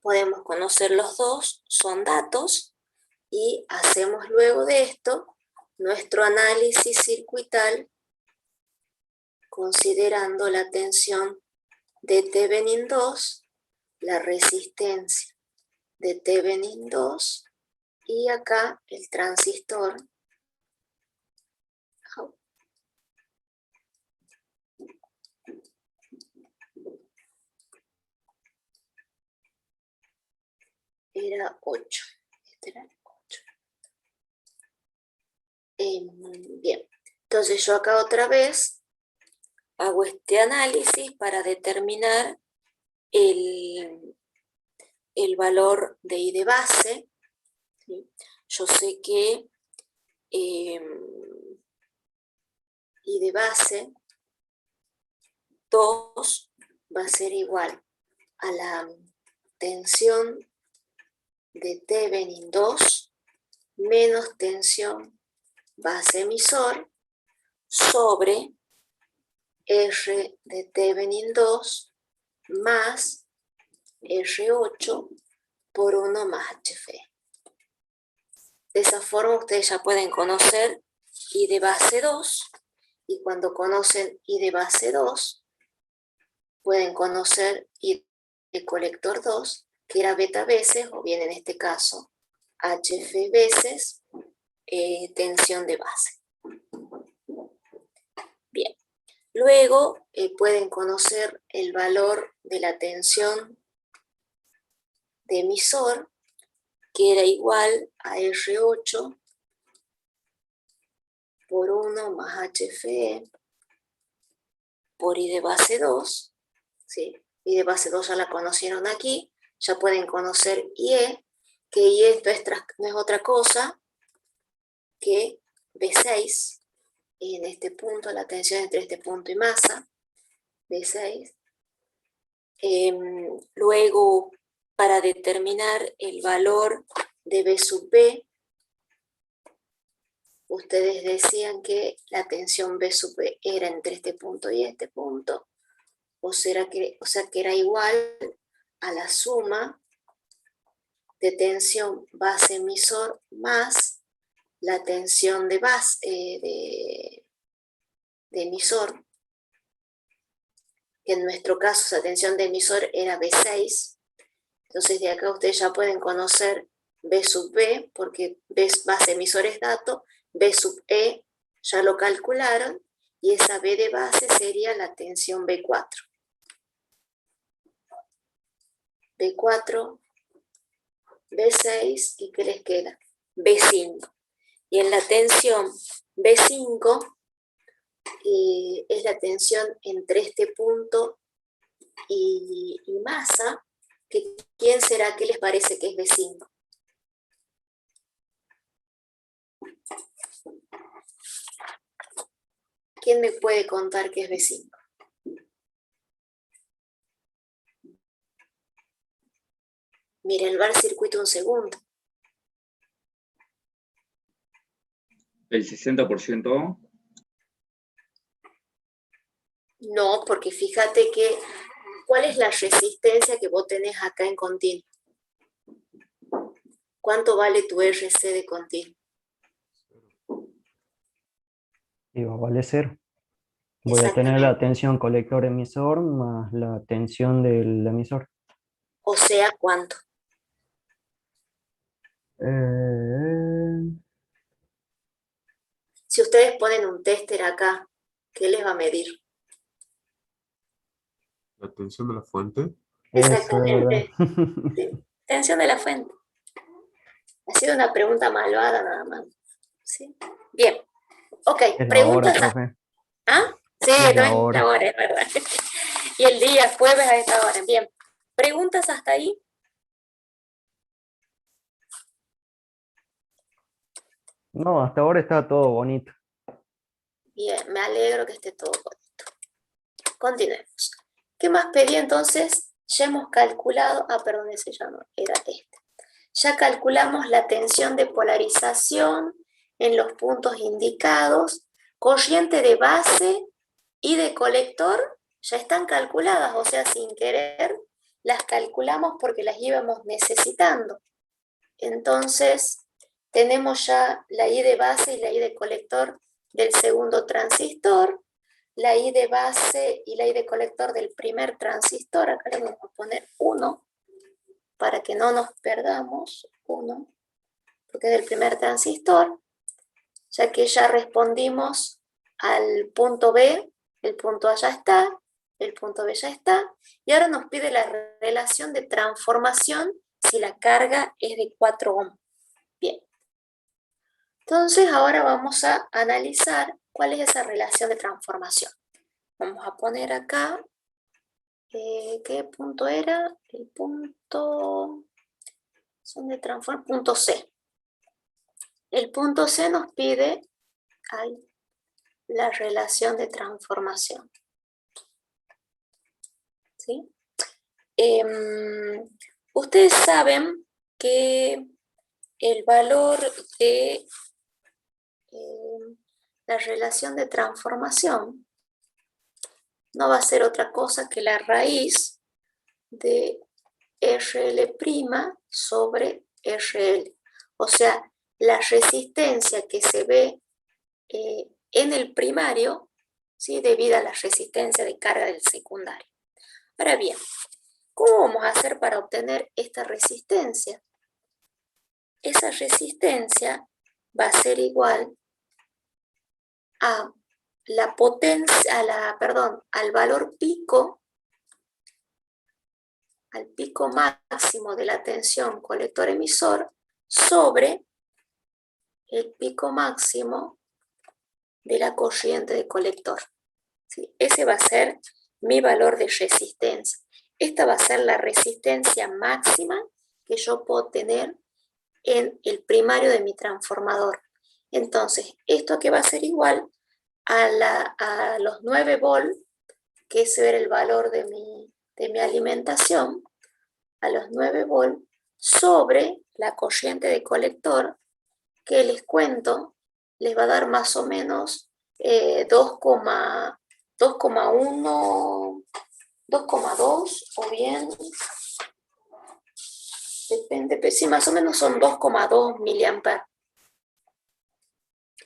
Podemos conocer los dos, son datos, y hacemos luego de esto nuestro análisis circuital considerando la tensión de Thevenin 2, la resistencia de Thevenin 2 y acá el transistor. Era 8. Este era el 8. Bien, entonces yo acá otra vez hago este análisis para determinar el valor de I de base. ¿Sí? Yo sé que I de base 2 va a ser igual a la tensión de Thevenin 2 menos tensión base emisor sobre R de Thevenin 2 más R8 por 1 más HFE. De esa forma ustedes ya pueden conocer I de base 2, y cuando conocen I de base 2 pueden conocer I de colector 2, que era beta veces, o bien en este caso HF veces tensión de base. Bien, luego pueden conocer el valor de la tensión de emisor, que era igual a R8 por 1 más HFE por I de base 2, ¿sí? I de base 2 ya la conocieron aquí, ya pueden conocer IE, que IE no es otra cosa que B6, en este punto, la tensión entre este punto y masa, B6. Luego, para determinar el valor de B sub B, ustedes decían que la tensión B sub B era entre este punto y este punto, o sea que era igual a la suma de tensión base emisor más la tensión de base de emisor, que en nuestro caso esa tensión de emisor era B6. Entonces de acá ustedes ya pueden conocer B sub B, porque B base emisor es dato, B sub E ya lo calcularon, y esa B de base sería la tensión B4. B4, B6 y ¿qué les queda? B5. Y en la tensión B5 es la tensión entre este punto y masa. ¿Quién será? ¿Qué les parece que es B5? ¿Quién me puede contar qué es B5? Miren, va al circuito un segundo. El 60%. No, porque fíjate que, ¿cuál es la resistencia que vos tenés acá en continuo? ¿Cuánto vale tu RC de continuo? Y va a valer 0. Voy a tener la tensión colector-emisor más la tensión del emisor. O sea, ¿cuánto? Si ustedes ponen un tester acá, ¿qué les va a medir? La tensión de la fuente. Exactamente. Sí, tensión de la fuente. Ha sido una pregunta malvada nada más. ¿Sí? Bien. Ok, Es la hora, preguntas. profe. ¿Ah? Sí, Es la también hora. la hora, es verdad. Y el día, jueves a esta hora. Bien. ¿Preguntas hasta ahí? No, hasta ahora está todo bonito. Bien, me alegro que esté todo bonito. Continuemos. ¿Qué más pedí entonces? Ya hemos calculado, perdón, ese ya no, era este. Ya calculamos la tensión de polarización en los puntos indicados, corriente de base y de colector ya están calculadas, o sea, sin querer las calculamos porque las íbamos necesitando. Entonces, tenemos ya la I de base y la I de colector del segundo transistor, la I de base y la I de colector del primer transistor. Acá le vamos a poner 1 para que no nos perdamos, 1, porque es del primer transistor, ya que ya respondimos al punto B, el punto A ya está, el punto B ya está, y ahora nos pide la relación de transformación si la carga es de 4 ohms. Bien. Entonces ahora vamos a analizar cuál es esa relación de transformación. Vamos a poner acá, ¿qué punto era? El punto, son de transformación, punto C. El punto C nos pide la relación de transformación. ¿Sí? Ustedes saben que el valor de la relación de transformación no va a ser otra cosa que la raíz de RL' sobre RL. O sea, la resistencia que se ve en el primario, ¿sí? Debido a la resistencia de carga del secundario. Ahora bien, ¿cómo vamos a hacer para obtener esta resistencia? Esa resistencia va a ser igual a la potencia, al valor pico, al pico máximo de la tensión colector-emisor sobre el pico máximo de la corriente de colector. ¿Sí? Ese va a ser mi valor de resistencia. Esta va a ser la resistencia máxima que yo puedo tener en el primario de mi transformador. Entonces, esto que va a ser igual a los 9 volts, que es el valor de mi alimentación, a los 9 volts sobre la corriente de colector, que les cuento, les va a dar más o menos 2,1, 2,2 o bien, depende, pero sí, más o menos son 2,2 miliamperes.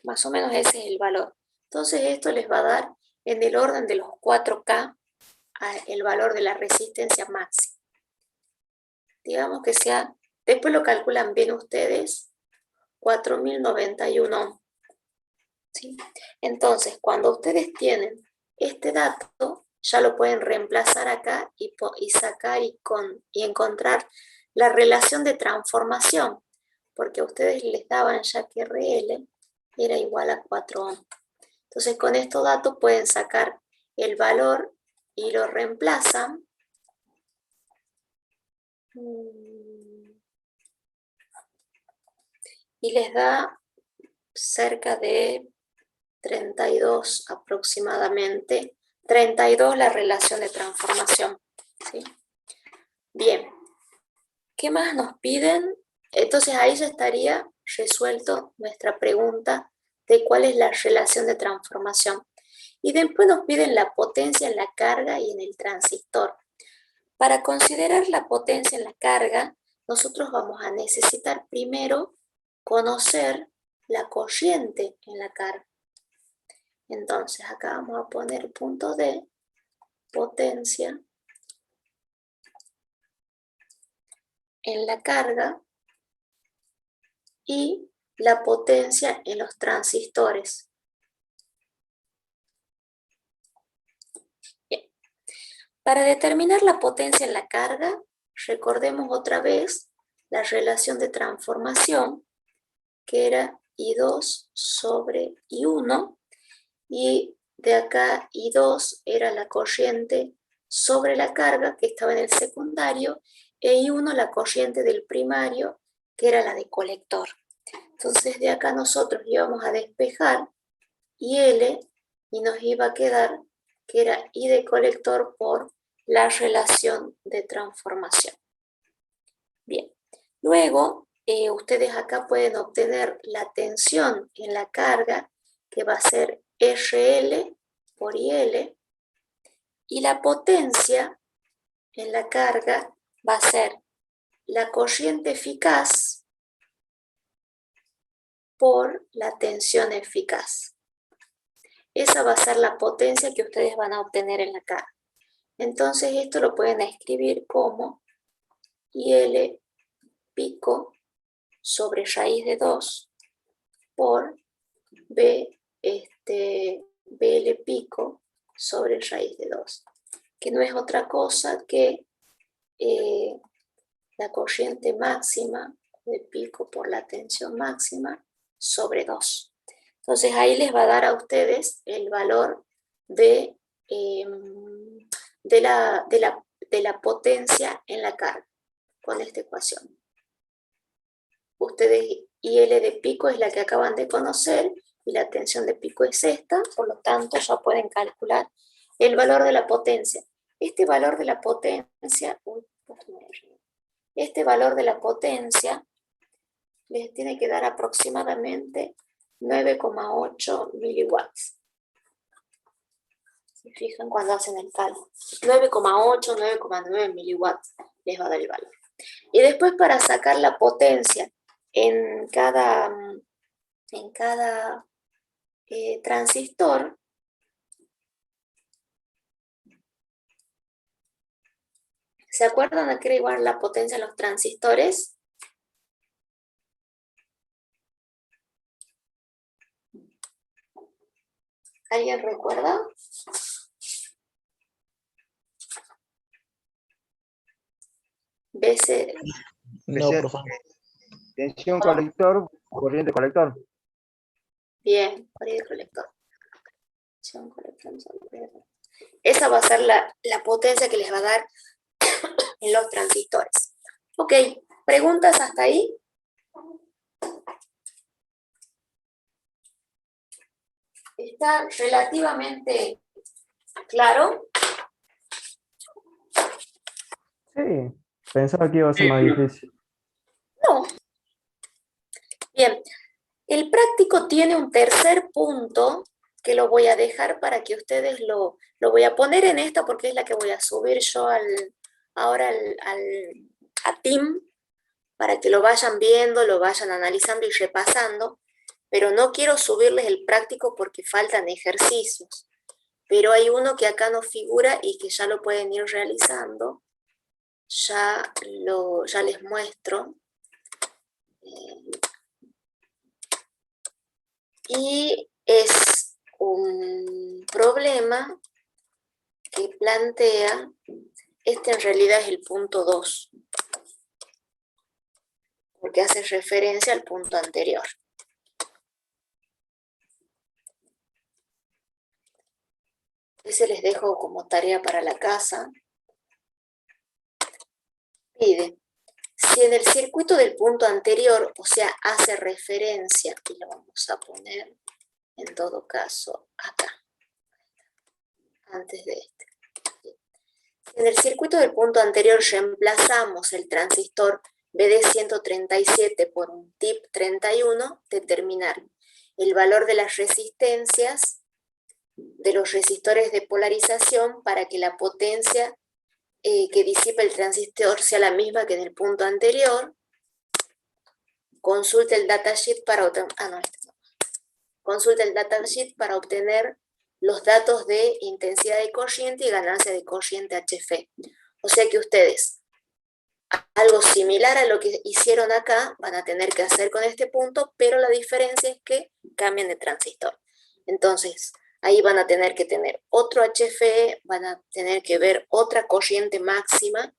Más o menos ese es el valor. Entonces esto les va a dar en el orden de los 4K el valor de la resistencia máxima. Digamos que sea, después lo calculan bien ustedes, 4091 ohms. ¿Sí? Entonces, cuando ustedes tienen este dato, ya lo pueden reemplazar acá y sacar y encontrar la relación de transformación, porque a ustedes les daban ya que RL era igual a 4 ohm. Entonces con estos datos pueden sacar el valor y lo reemplazan. Y les da cerca de 32 aproximadamente, 32 la relación de transformación, ¿sí? Bien, ¿qué más nos piden? Entonces ahí ya estaría resuelto nuestra pregunta de cuál es la relación de transformación. Y después nos piden la potencia en la carga y en el transistor. Para considerar la potencia en la carga, nosotros vamos a necesitar primero conocer la corriente en la carga. Entonces acá vamos a poner punto D, potencia en la carga y la potencia en los transistores. Bien. Para determinar la potencia en la carga, recordemos otra vez la relación de transformación, que era I2 sobre I1, y de acá I2 era la corriente sobre la carga que estaba en el secundario, e I1 la corriente del primario, que era la de colector. Entonces de acá nosotros íbamos a despejar IL y nos iba a quedar que era I de colector por la relación de transformación. Bien, luego ustedes acá pueden obtener la tensión en la carga, que va a ser RL por IL, y la potencia en la carga va a ser la corriente eficaz por la tensión eficaz. Esa va a ser la potencia que ustedes van a obtener en la carga. Entonces esto lo pueden escribir como IL pico sobre raíz de 2 por BL pico sobre raíz de 2, que no es otra cosa que la corriente máxima de pico por la tensión máxima sobre 2. Entonces ahí les va a dar a ustedes el valor de la potencia en la carga con esta ecuación. Ustedes, IL de pico es la que acaban de conocer y la tensión de pico es esta, por lo tanto ya pueden calcular el valor de la potencia. Este valor de la potencia, les tiene que dar aproximadamente 9,8 miliwatts. Se fijan cuando hacen el cálculo. 9,8, 9,9 miliwatts les va a dar el valor. Y después para sacar la potencia en cada transistor, ¿se acuerdan a qué era igual la potencia en los transistores? ¿Alguien recuerda? BC. No, profe. Tensión colector, corriente colector. Bien, corriente colector. Esa va a ser la potencia que les va a dar en los transistores. Ok, ¿preguntas hasta ahí? ¿Está relativamente claro? Sí, pensaba que iba a ser más difícil. No. Bien, el práctico tiene un tercer punto que lo voy a dejar para que ustedes lo voy a poner en esta porque es la que voy a subir yo ahora a Team para que lo vayan viendo, lo vayan analizando y repasando, pero no quiero subirles el práctico porque faltan ejercicios, pero hay uno que acá no figura y que ya lo pueden ir realizando, ya les muestro. Y es un problema que plantea, este en realidad es el punto 2, porque hace referencia al punto anterior. Ese les dejo como tarea para la casa. Pide, si en el circuito del punto anterior, o sea, hace referencia, y lo vamos a poner en todo caso acá, antes de este. Si en el circuito del punto anterior reemplazamos el transistor BD137 por un TIP 31, determinar el valor de las resistencias de los resistores de polarización para que la potencia que disipa el transistor sea la misma que en el punto anterior. Consulte el datasheet para obtener los datos de intensidad de corriente y ganancia de corriente HF. O sea que ustedes, algo similar a lo que hicieron acá, van a tener que hacer con este punto, pero la diferencia es que cambien de transistor. Entonces, ahí van a tener que tener otro HF, van a tener que ver otra corriente máxima,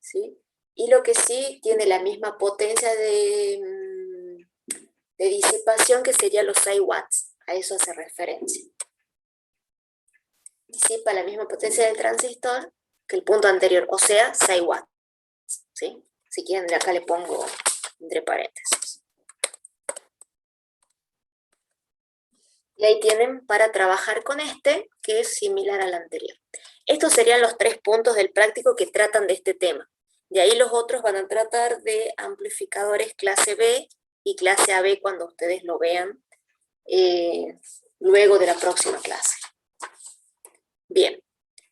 ¿sí? Y lo que sí tiene la misma potencia de disipación, que sería los 6 watts. A eso hace referencia. Disipa la misma potencia del transistor que el punto anterior, o sea, 6 watts. ¿Sí? Si quieren, de acá le pongo entre paréntesis. Y ahí tienen para trabajar con este, que es similar al anterior. Estos serían los 3 puntos del práctico que tratan de este tema. De ahí los otros van a tratar de amplificadores clase B y clase AB cuando ustedes lo vean luego de la próxima clase. Bien.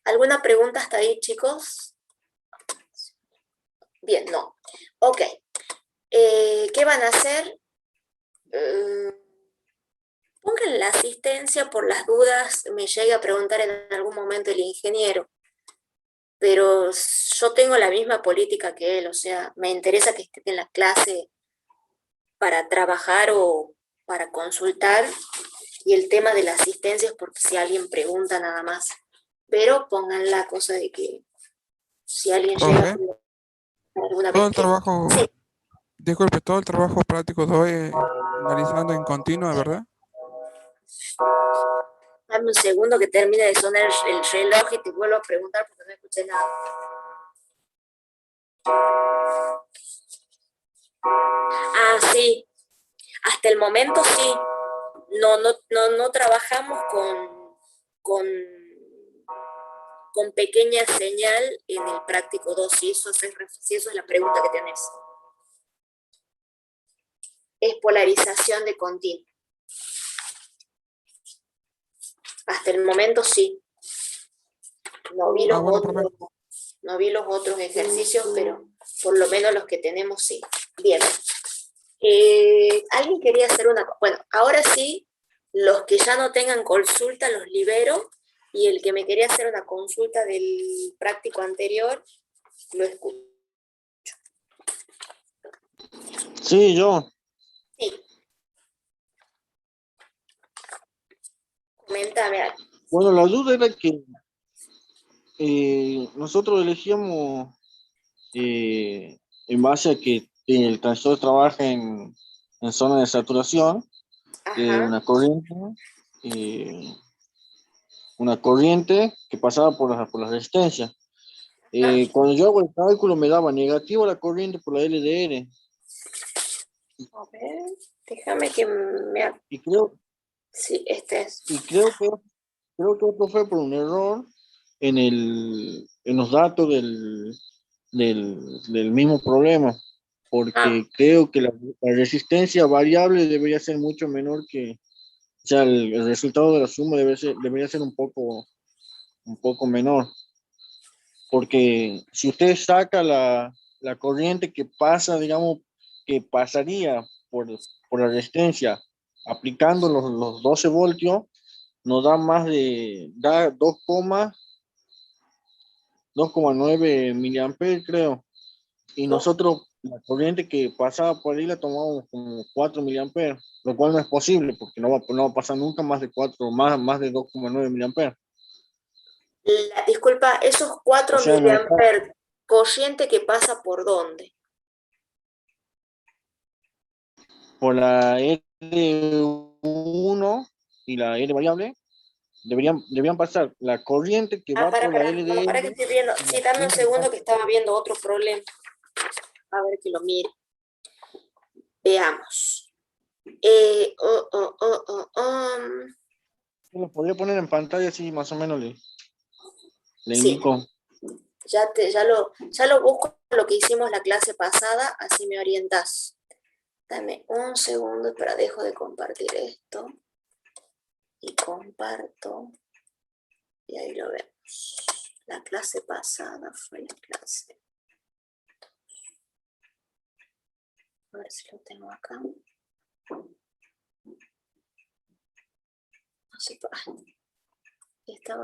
¿Alguna pregunta hasta ahí, chicos? Bien, no. Ok. ¿Qué van a hacer? Pongan la asistencia por las dudas, me llegue a preguntar en algún momento el ingeniero, pero yo tengo la misma política que él, o sea, me interesa que esté en la clase para trabajar o para consultar, y el tema de la asistencia es porque si alguien pregunta nada más, pero pongan la cosa de que si alguien llega a preguntar alguna vez Todo el trabajo, sí. disculpe, todo el trabajo práctico de hoy analizando en continua, ¿verdad? Dame un segundo que termine de sonar el reloj y te vuelvo a preguntar porque no escuché nada. Ah, sí. Hasta el momento sí. No trabajamos con pequeña señal en el práctico 2, si eso es la pregunta que tenés. Es polarización de continuo. Hasta el momento sí. No vi los otros ejercicios, pero por lo menos los que tenemos sí. Bien. ¿Alguien quería hacer una? Bueno, ahora sí, los que ya no tengan consulta los libero, y el que me quería hacer una consulta del práctico anterior, lo escucho. Sí, yo. Sí. Coméntame algo. Bueno, la duda era que nosotros elegíamos en base a que el transistor trabaja en zona de saturación, una corriente que pasaba por la resistencia. Cuando yo hago el cálculo me daba negativo la corriente por la LDR. A ver, déjame que me... Y creo, sí, este es. Y creo que otro fue por un error en los datos del mismo problema, porque creo que la resistencia variable debería ser mucho menor que, o sea, el resultado de la suma debería ser un poco menor, porque si usted saca la corriente que pasa, digamos, que pasaría por la resistencia aplicando los 12 voltios, nos da da 2,9 miliamperes, creo. Y nosotros, la corriente que pasaba por ahí la tomamos como 4 miliamperes, lo cual no es posible, porque no va a pasar nunca más de 2,9 miliamperes. disculpa, esos 4 O sea, no está- miliamperes, corriente que pasa por dónde? por la L1 y la L variable, deberían pasar la corriente que va Para, por la no, LDL. para que estoy viendo. Sí, dame un segundo que estaba viendo otro problema. A ver que lo mire. Veamos. Lo podría poner en pantalla así más o menos le Sí. indico. Ya lo busco lo que hicimos la clase pasada, así me orientas. Dame un segundo, pero dejo de compartir esto. Y comparto. Y ahí lo vemos. La clase pasada fue la clase. A ver si lo tengo acá. No sé, estaba